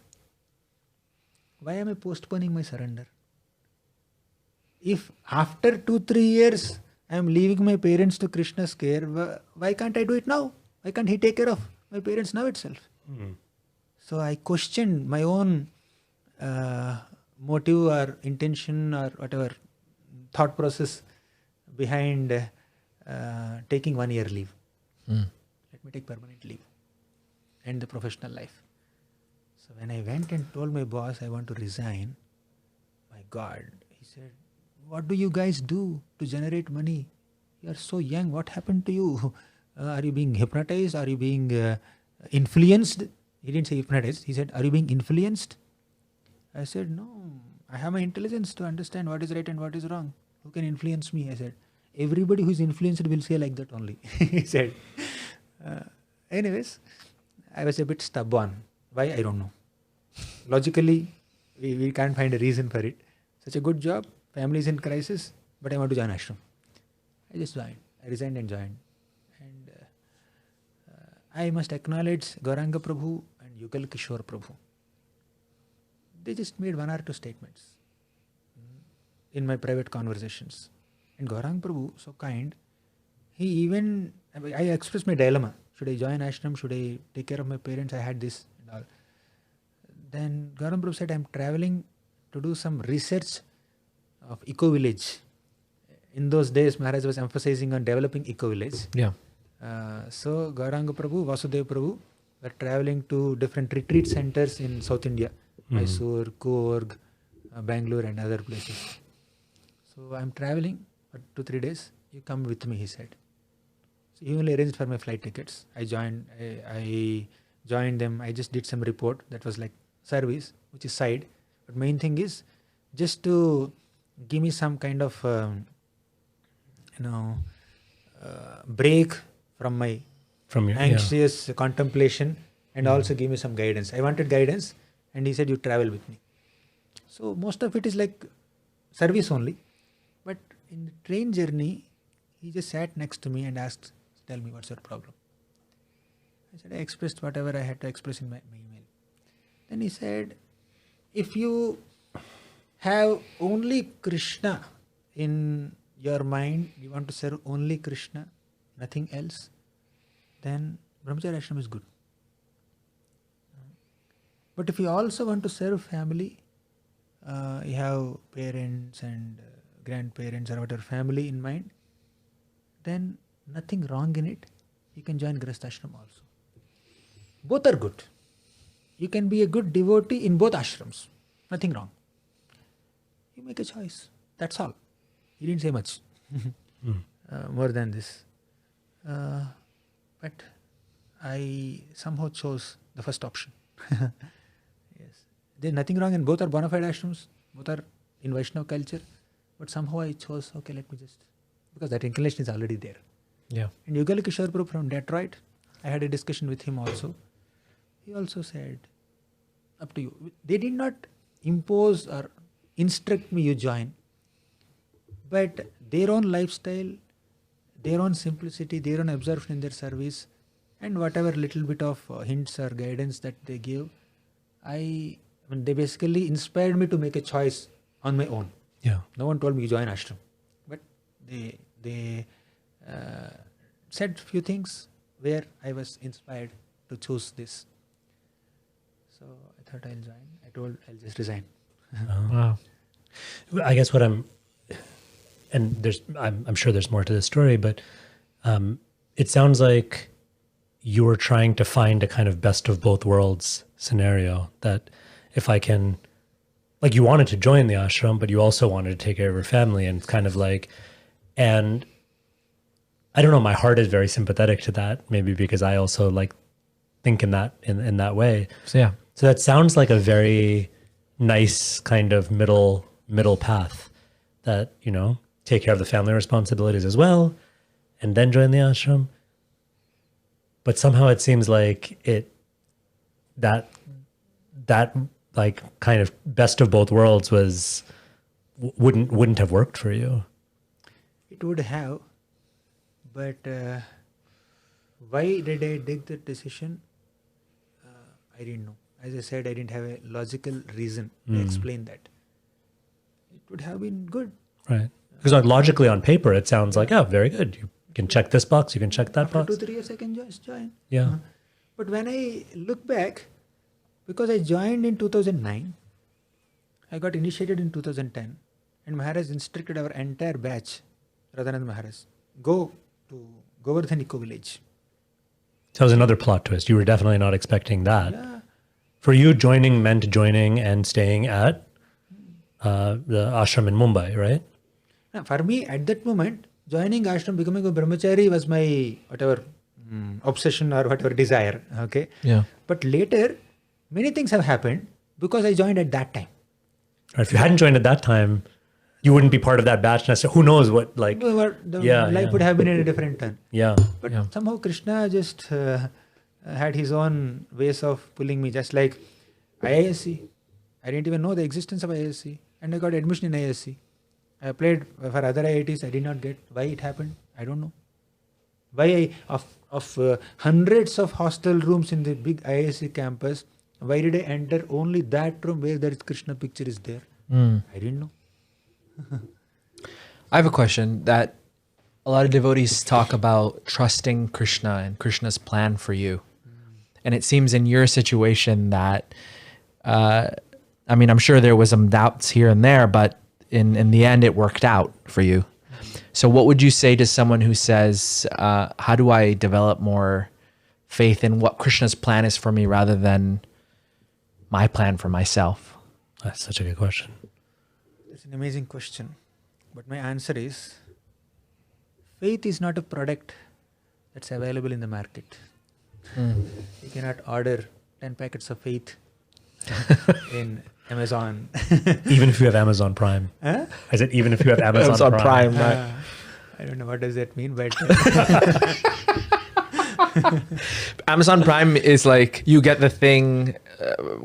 Why am I postponing my surrender? If after 2-3 years, I am leaving my parents to Krishna's care, why can't I do it now? Why can't he take care of my parents now itself? So I questioned my own motive or intention or whatever thought process behind taking 1 year leave. Let me take permanent leave and the professional life. So when I went and told my boss I want to resign, my God, he said, what do you guys do to generate money? You are so young. What happened to you? Are you being hypnotized? Are you being influenced? He didn't say hypnotized. He said, are you being influenced? I said, no, I have my intelligence to understand what is right and what is wrong. Who can influence me? I said, everybody who is influenced will say like that only. He said. Anyways, I was a bit stubborn. Why? I don't know. Logically, we can't find a reason for it. Such a good job, family is in crisis, but I want to join ashram. I just joined. I resigned and joined. And I must acknowledge Gauranga Prabhu and Yugal Kishore Prabhu. They just made one or two statements in my private conversations. And Gauranga Prabhu, so kind, he even, I expressed my dilemma. Should I join ashram? Should I take care of my parents? I had this and all. Then Gauranga Prabhu said, I'm traveling to do some research of eco-village. In those days, Maharaj was emphasizing on developing eco-village. Yeah. So Gauranga Prabhu, Vasudeva Prabhu were traveling to different retreat centers in South India. Mysore, Coorg, Bangalore and other places. So I'm traveling for 2-3 days. You come with me, he said. So he only arranged for my flight tickets. I joined them. I just did some report. That was like service, which is side. But main thing is just to give me some kind of, break from my anxious contemplation and also give me some guidance. I wanted guidance and he said, you travel with me. So most of it is like service only. But in the train journey, he just sat next to me and asked, tell me what's your problem. I said, I expressed whatever I had to express in my email. Then he said, if you have only Krishna in your mind, you want to serve only Krishna, nothing else, then Brahmacharya ashram is good. But if you also want to serve family, you have parents and grandparents or whatever family in mind, then nothing wrong in it. You can join Grihastha ashram also. Both are good. You can be a good devotee in both ashrams. Nothing wrong. You make a choice. That's all. He didn't say much more than this. But I somehow chose the first option. Yes, there's nothing wrong, and both are bona fide ashrams. Both are in Vaishnava culture. But somehow I chose, okay, let me just, because that inclination is already there. Yeah. And Yugal Kishore Prabhu from Detroit, I had a discussion with him also. He also said, up to you. They did not impose or instruct me, you join. But their own lifestyle, their own simplicity, their own absorption in their service, and whatever little bit of hints or guidance that they give, they basically inspired me to make a choice on my own. Yeah. No one told me you join ashram. But they said few things where I was inspired to choose this. So I thought I'll join. I told I'll just resign. Wow. I guess what I'm sure there's more to this story, but it sounds like you were trying to find a kind of best of both worlds scenario, that if I can, like, you wanted to join the ashram, but you also wanted to take care of your family, and kind of like, and I don't know, my heart is very sympathetic to that, maybe because I also like think in that way. So that sounds like a very nice kind of middle path, that, take care of the family responsibilities as well, and then join the ashram. But somehow it seems like that like kind of best of both worlds wouldn't have worked for you. It would have, but why did I take that decision? I didn't know. As I said, I didn't have a logical reason to explain that. It would have been good. Right. Because logically on paper, it sounds like, oh, very good. You can check this box, you can check that box. After 2-3 years, I can just join. Yeah. But when I look back, because I joined in 2009, I got initiated in 2010, and Maharaj instructed our entire batch, Radhanand Maharaj, go to Govardhan Eco Village. That was another plot twist. You were definitely not expecting that. Yeah. For you, joining meant joining and staying at the ashram in Mumbai, right? Now, for me, at that moment, joining ashram, becoming a brahmachari was my whatever obsession or whatever desire. Okay. Yeah. But later, many things have happened because I joined at that time. If you hadn't joined at that time, you wouldn't be part of that batch. Who knows what, like, life would have been in a different turn. Yeah. But somehow Krishna just had his own ways of pulling me, just like IISc. I didn't even know the existence of IISc, and I got admission in IISc. I applied for other IITs. I did not get. Why it happened? I don't know. Why of hundreds of hostel rooms in the big IISc campus, why did I enter only that room where there is Krishna picture is there? I didn't know. I have a question that a lot of devotees talk about trusting Krishna and Krishna's plan for you. And it seems in your situation that, I mean, I'm sure there was some doubts here and there, but in the end, it worked out for you. So what would you say to someone who says, how do I develop more faith in what Krishna's plan is for me rather than my plan for myself? That's such a good question. It's an amazing question. But my answer is, faith is not a product that's available in the market. You cannot order 10 packets of faith in Amazon. Even if you have Amazon Prime. Huh? I said, even if you have Amazon Prime. I don't know what does that mean, but Amazon Prime is like you get the thing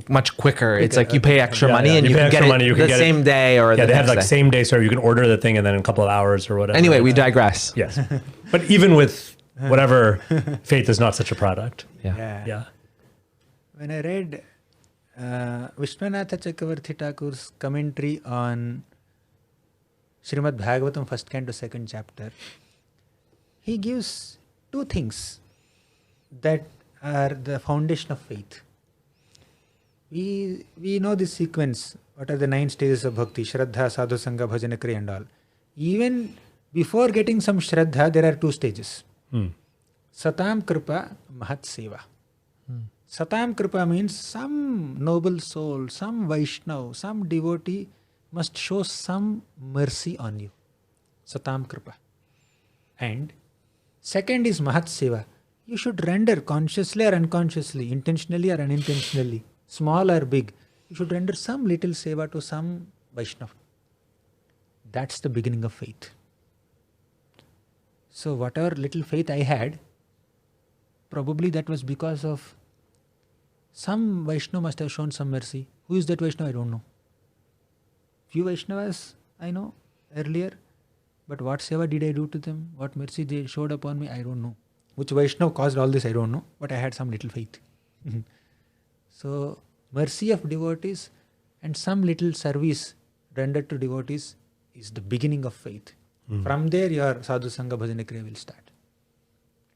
much quicker. It's like you pay extra money and you can get it the same day or the they have next like day. same day service. You can order the thing and then in a couple of hours or whatever. Anyway, we digress. Yes. But even with whatever, faith is not such a product. Yeah. When I read Vishwanatha Chakravarti Thakur's commentary on Srimad Bhagavatam, first canto, second chapter, he gives two things that are the foundation of faith. We know this sequence. What are the 9 stages of bhakti? Shraddha, Sadhu Sangha, Bhajana, Kriya and all. Even before getting some Shraddha, there are 2 stages. Satam Kripa, Mahat Seva. Satam Kripa means some noble soul, some Vaishnav, some devotee must show some mercy on you. Satam Kripa. And second is Mahat Seva. You should render consciously or unconsciously, intentionally or unintentionally, small or big. You should render some little seva to some Vaishnav. That's the beginning of faith. So whatever little faith I had, probably that was because of some Vaishnav must have shown some mercy. Who is that Vaishnav? I don't know. Few Vaishnavas I know earlier, but what seva did I do to them? What mercy they showed upon me? I don't know. Which Vaishnav caused all this? I don't know. But I had some little faith. So, mercy of devotees and some little service rendered to devotees is the beginning of faith. From there, your Sadhu Sangha Bhajana Kriya will start.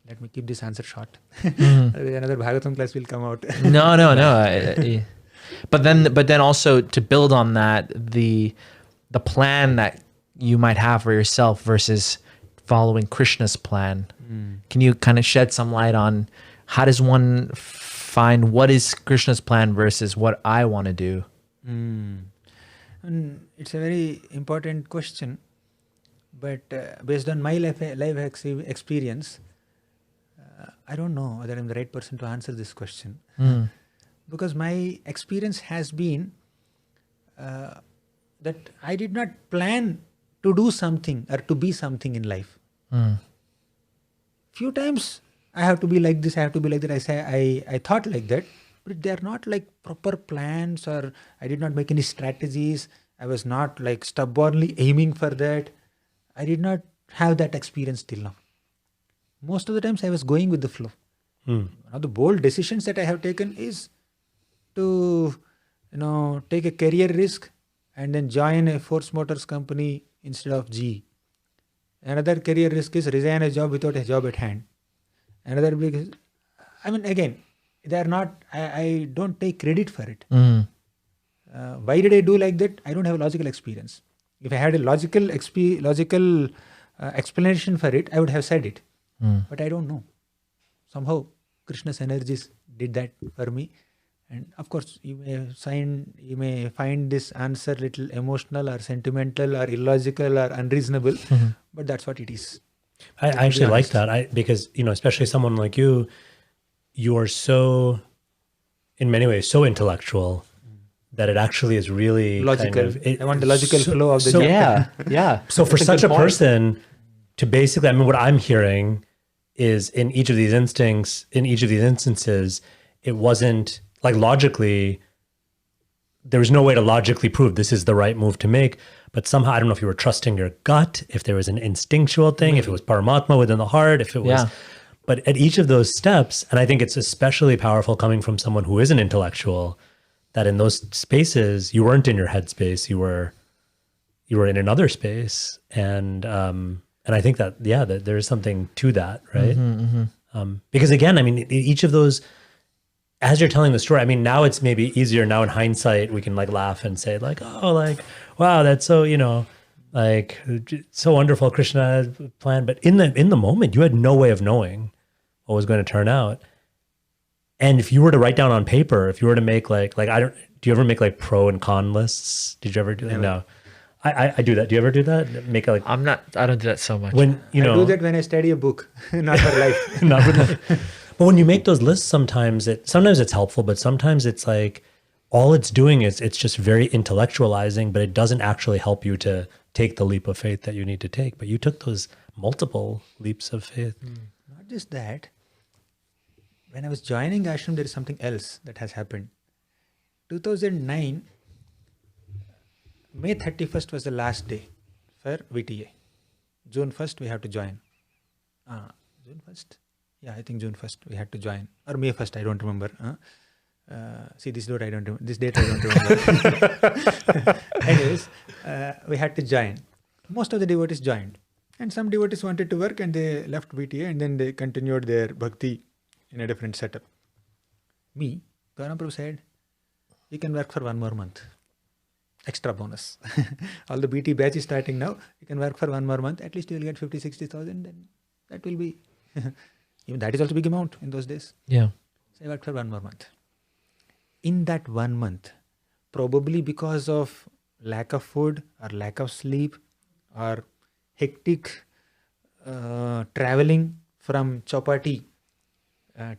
Let me keep this answer short. Another Bhagavatam class will come out. No. But then also to build on that, the plan that you might have for yourself versus following Krishna's plan. Can you kind of shed some light on how does one find what is Krishna's plan versus what I want to do? And it's a very important question, but based on my life experience, I don't know whether I'm the right person to answer this question. Because my experience has been that I did not plan to do something or to be something in life. Few times I have to be like this, I have to be like that. I thought like that, but they are not like proper plans, or I did not make any strategies. I was not like stubbornly aiming for that. I did not have that experience till now. Most of the times I was going with the flow. One of the bold decisions that I have taken is to, take a career risk and then join a Force Motors company instead of GE. Another career risk is resign a job without a job at hand. Another big is, again, they are not, I don't take credit for it. Why did I do like that? I don't have a logical experience. If I had a logical explanation for it, I would have said it. But I don't know. Somehow, Krishna's energies did that for me. And of course, you may find this answer little emotional or sentimental or illogical or unreasonable, but that's what it is. I actually like that. Because, especially someone like you are so, in many ways, so intellectual that it actually is really Logical. I want the logical flow of the so, chapter. Yeah. So for That's a such good a point. person to basically, I mean, what I'm hearing is in each of these instances, it wasn't like logically, there was no way to logically prove this is the right move to make. But somehow, I don't know if you were trusting your gut, if there was an instinctual thing, if it was Paramatma within the heart, if it was, Yeah. but at each of those steps, and I think it's especially powerful coming from someone who is an intellectual, that in those spaces, you weren't in your headspace, you were in another space. And I think that, that there is something to that, right? Because again, I mean, each of those, as you're telling the story, I mean, now it's maybe easier now in hindsight, we can like laugh and say like, oh, like, wow, that's so, like so wonderful, Krishna plan. But in the moment, you had no way of knowing what was going to turn out. And if you were to write down on paper, if you were to make do you ever make like pro and con lists? Did you ever do that? No. I do that. Do you ever do that? Make like I don't do that so much. when I do that when I study a book, not for life. not for life. But when you make those lists, sometimes it's helpful, but sometimes it's like all it's doing is it's just very intellectualizing, but it doesn't actually help you to take the leap of faith that you need to take. But you took those multiple leaps of faith. Not just that. When I was joining ashram, there is something else that has happened. 2009, May 31st was the last day for VTA. June 1st, we have to join. June 1st? Yeah, I think June 1st we had to join. Or May 1st, I don't remember. See, this date I don't remember. This date I don't remember. Anyways, we had to join. Most of the devotees joined. And some devotees wanted to work and they left VTA and then they continued their bhakti in a different setup. Me, Gauranga Prabhu said, you can work for 1 more month. Extra bonus. All the BT batch is starting now. You can work for 1 more month. At least you will get 50,000-60,000. Then that will be, even that is also a big amount in those days. Yeah. So I worked for 1 more month. In that 1 month, probably because of lack of food or lack of sleep or hectic traveling from Chowpatty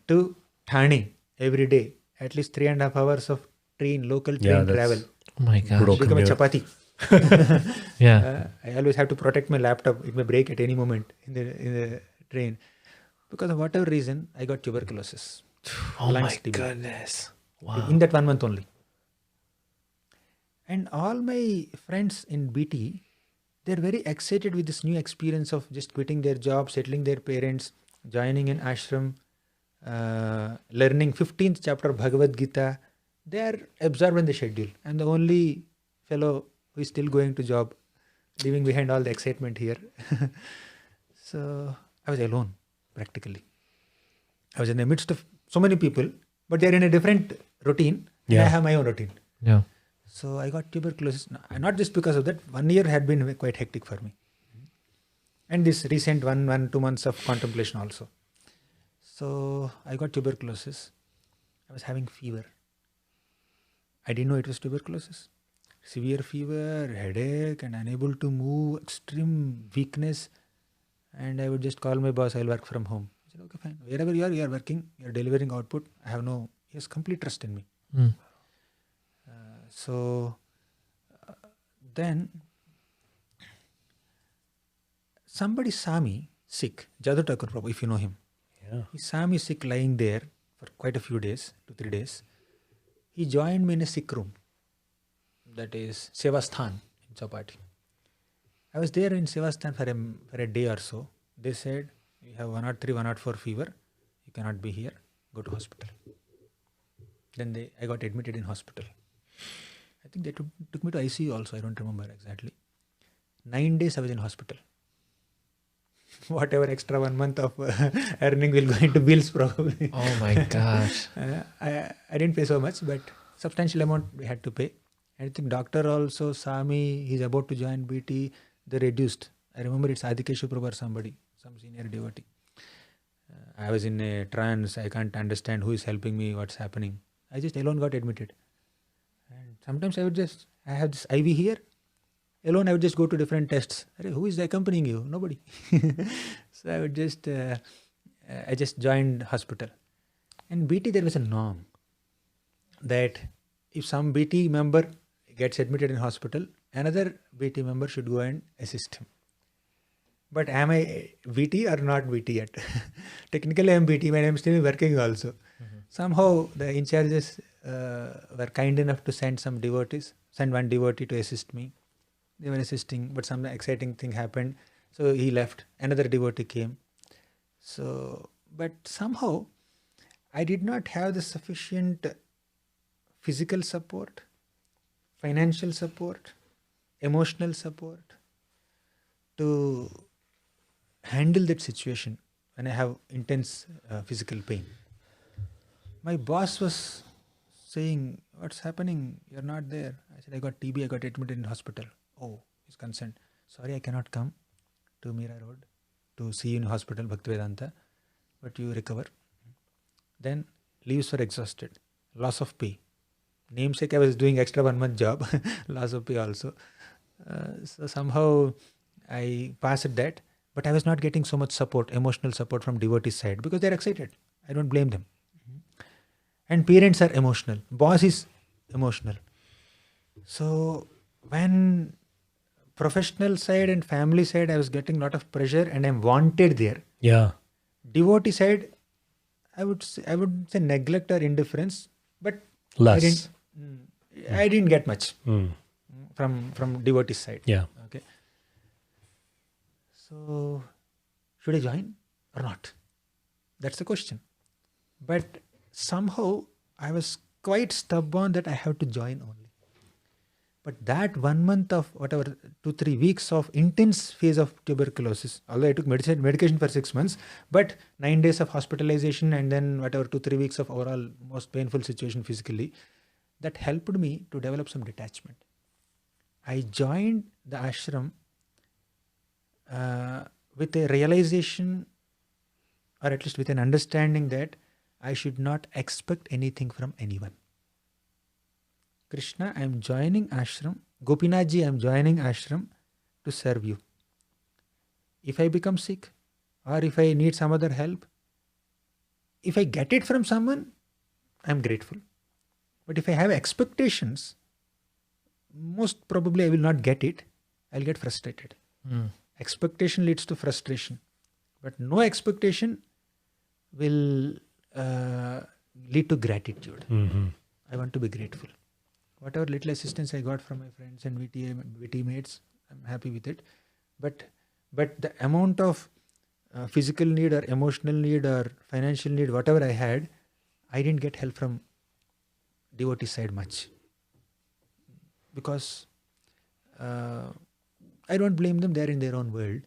to Thane every day, at least 3.5 hours of local train travel. Oh my Brutal gosh. Become a commute. chapati. Yeah. I always have to protect my laptop. It may break at any moment in the train. Because of whatever reason, I got tuberculosis. Oh my Lungs TB. goodness. Wow. In that 1 month only. And all my friends in BT, they're very excited with this new experience of just quitting their job, settling their parents, joining an ashram, learning 15th chapter of Bhagavad Gita. They are absorbed in the schedule. I'm the only fellow who is still going to job, leaving behind all the excitement here. So I was alone, practically. I was in the midst of so many people, but they're in a different routine. And I have my own routine. Yeah. So I got tuberculosis. Not just because of that. 1 year had been quite hectic for me. And this recent 2 months of contemplation also. So I got tuberculosis. I was having fever. I didn't know it was tuberculosis. Severe fever, headache, and unable to move, extreme weakness. And I would just call my boss, I'll work from home. I said, okay, fine. Wherever you are working, you're delivering output. He has complete trust in me. Then somebody saw me sick, Jadhu Thakur Prabhu, if you know him. Yeah. He saw me sick lying there for quite a few days, 2-3 days. He joined me in a sick room, that is Sevasthan in Chowpatty. I was there in Sevasthan for a day or so. They said, you have 103, 104 fever, you cannot be here, go to hospital. Then I got admitted in hospital. I think they took me to ICU also, I don't remember exactly. 9 days I was in hospital. Whatever extra 1 month of earning will go into bills probably. Oh my gosh. I didn't pay so much, but substantial amount we had to pay. I think doctor also saw me, he's about to join BT, they reduced. I remember it's Adhikeshu Prabhu or somebody, some senior devotee. I was in a trance, I can't understand who is helping me, what's happening. I just alone got admitted. And sometimes I have this IV here. Alone I would just go to different tests. Who is accompanying you? Nobody. So I would just, I just joined hospital. In BT there was a norm that if some BT member gets admitted in hospital, another BT member should go and assist him. But am I BT or not BT yet? Technically I am BT, but I am still working also. Somehow the in charges were kind enough to send one devotee to assist me. They were assisting, but some exciting thing happened. So he left. Another devotee came. So, but somehow I did not have the sufficient physical support, financial support, emotional support to handle that situation when I have intense physical pain. My boss was saying, "What's happening? You're not there." I said, "I got TB, I got admitted in hospital." "Oh," he's concerned. "Sorry, I cannot come to Meera Road to see you in hospital, Bhaktivedanta, but you recover." Then leaves were exhausted, loss of pay. Namesake, I was doing extra 1 month job, loss of pay also. So somehow I passed that, but I was not getting so much support, emotional support from devotees' side because they're excited. I don't blame them. And parents are emotional. Boss is emotional. So when professional side and family side, I was getting a lot of pressure and I'm wanted there. Yeah. Devotee side, I would say neglect or indifference, but Less. I didn't get much from devotee side. Yeah. Okay. So should I join or not? That's the question. But somehow I was quite stubborn that I have to join only. But that 1 month of whatever 2-3 weeks of intense phase of tuberculosis, although I took medication for 6 months, but 9 days of hospitalization and then whatever 2-3 weeks of overall most painful situation physically, that helped me to develop some detachment. I joined the ashram with a realization, or at least with an understanding that I should not expect anything from anyone. Krishna, I am joining ashram. Gopinathji, I am joining ashram to serve you. If I become sick or if I need some other help, if I get it from someone, I am grateful. But if I have expectations, most probably I will not get it. I will get frustrated. Expectation leads to frustration. But no expectation will lead to gratitude. I want to be grateful. Whatever little assistance I got from my friends and VT mates, I'm happy with it. But the amount of physical need or emotional need or financial need, whatever I had, I didn't get help from devotee side much. Because I don't blame them, they're in their own world.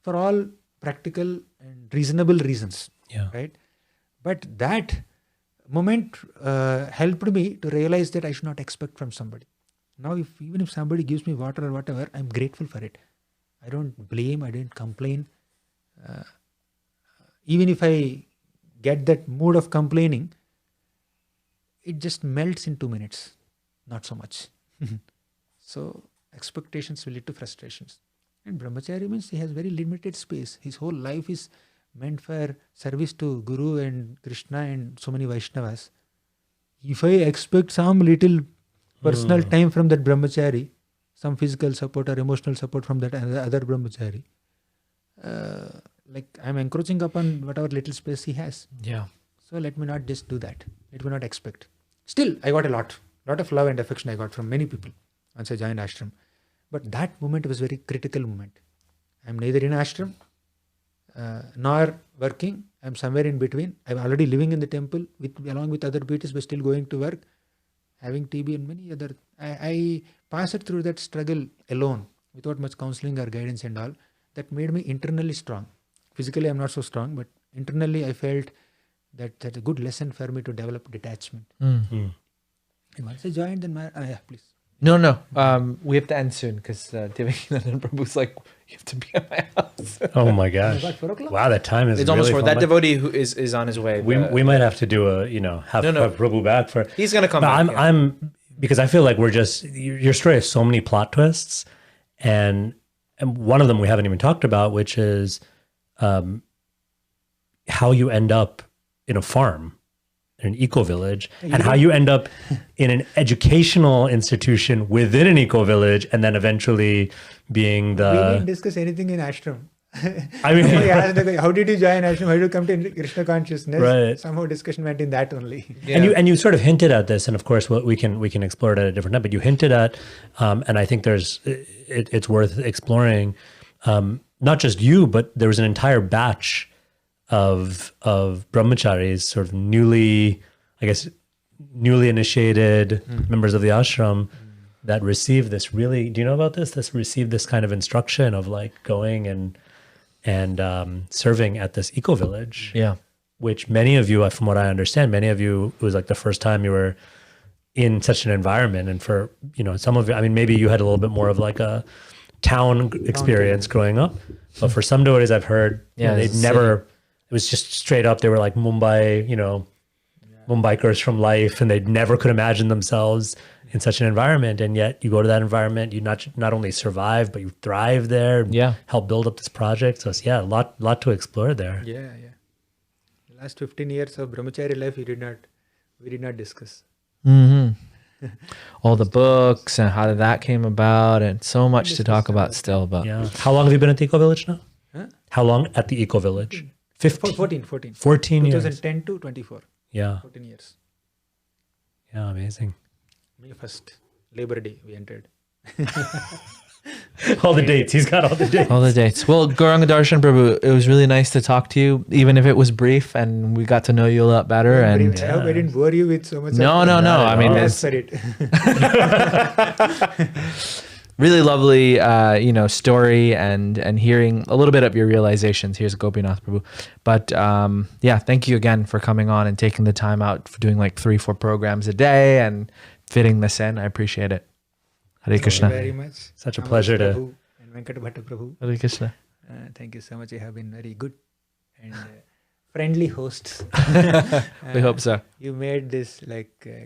For all practical and reasonable reasons. Yeah. Right? But that moment helped me to realize that I should not expect from somebody. Now, even if somebody gives me water or whatever, I'm grateful for it. I don't blame, I don't complain. Even if I get that mood of complaining, it just melts in 2 minutes. Not so much. So, expectations will lead to frustrations. And brahmachari means he has very limited space. His whole life is meant for service to Guru and Krishna and so many Vaishnavas. If I expect some little personal time from that brahmachari, some physical support or emotional support from that other brahmachari, like I'm encroaching upon whatever little space he has. Yeah. So let me not just do that. Let me not expect. Still, I got a lot of love and affection I got from many people once I joined ashram. But that moment was very critical moment. I'm neither in ashram nor working. I'm somewhere in between. I'm already living in the temple along with other BTs, but still going to work, having TB and many other. I passed through that struggle alone, without much counseling or guidance and all. That made me internally strong. Physically, I'm not so strong, but internally, I felt that's a good lesson for me to develop detachment. And once I joined, then yeah, please. No. We have to end soon because Devakinandan Prabhu's like, you have to be at my house. Oh my gosh! 4 o'clock? Wow, that time is It's really almost 4. fun. That devotee who is on his way. We might have to do a have Prabhu back for. He's gonna come But back. I'm because I feel like we're just your story has so many plot twists, and one of them we haven't even talked about, which is how you end up in a farm an eco-village, and how you end up in an educational institution within an eco-village, and then eventually being We didn't discuss anything in ashram. I mean, Somebody asked the guy, how did you join ashram? How did you come to Krishna consciousness? Right. Somehow discussion went in that only. Yeah. and you sort of hinted at this, and of course we can explore it at a different time. But you hinted at, and I think it's worth exploring. Not just you, but there was an entire batch of brahmacharis, sort of newly initiated members of the ashram that received this really. Do you know about this? This received this kind of instruction of like going and serving at this eco village. Yeah. Which many of you, from what I understand, it was like the first time you were in such an environment. And for, some of you, I mean, maybe you had a little bit more of like a town experience growing up. But for some devotees I've heard, they'd never, it was just straight up, they were like Mumbai, Mumbaikers from life, and they never could imagine themselves in such an environment. And yet you go to that environment, you not only survive, but you thrive there, help build up this project. So it's, a lot to explore there. Yeah. The last 15 years of brahmachari life, we did not discuss. All the books and how that came about, and so much to talk about still. But How long have you been at the eco village now? Huh? How long at the eco village? 14 years. 2010 to 24. Yeah. 14 years. Yeah, amazing. May 1st, Labor Day, we entered. All the dates. He's got all the dates. all the dates. Well, Gauranga Darshan Prabhu, it was really nice to talk to you, even if it was brief, and we got to know you a lot better. I And hope I didn't bore you with so much. no. I mean, That's for it. really lovely, story and hearing a little bit of your realizations. Here's Gopinath Prabhu. But thank you again for coming on and taking the time out for doing like 3-4 programs a day and fitting this in. I appreciate it. Hare Krishna. Thank you very much. Such a pleasure to. Prabhu and Venkat Bhatta Prabhu. Hare Krishna. Thank you so much. You have been very good and friendly hosts. We hope so. You made this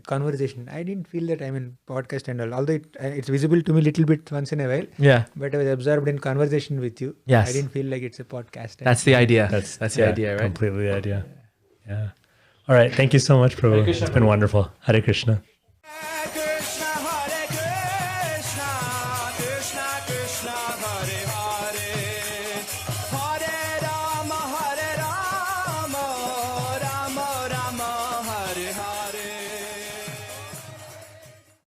conversation. I didn't feel that I'm in podcast and all. Although it's visible to me a little bit once in a while. Yeah. But I was absorbed in conversation with you. Yes. I didn't feel like it's a podcast. That's the idea. That's the idea, right? Completely the idea. Yeah. All right. Thank you so much, Prabhu. It's been wonderful. Hare Krishna.